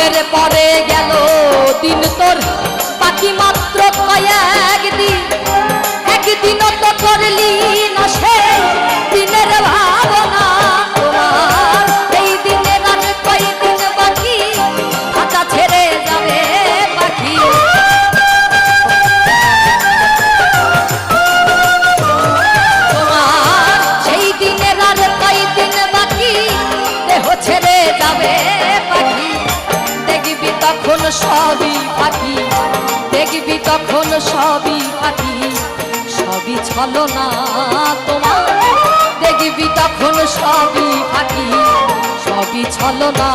প্রেমের পরে গেল দিন তোর বাকি মাত্র কয়েকদিন একদিনও তো করলি না সে দিনের ভাবনা তোমার এই দিনের আর কয়দিন বাকি খাতা ছেড়ে যাবে পাখি তোমার সেই দিনের আর কয়দিন বাকি দেহ ছেড়ে যাবে পাখি দেখবি তখন সবই পাখি দেখবি তখন সবই পাখি সবই ছলনা তোমার দেখবি তখন সবই পাখি সবই ছলনা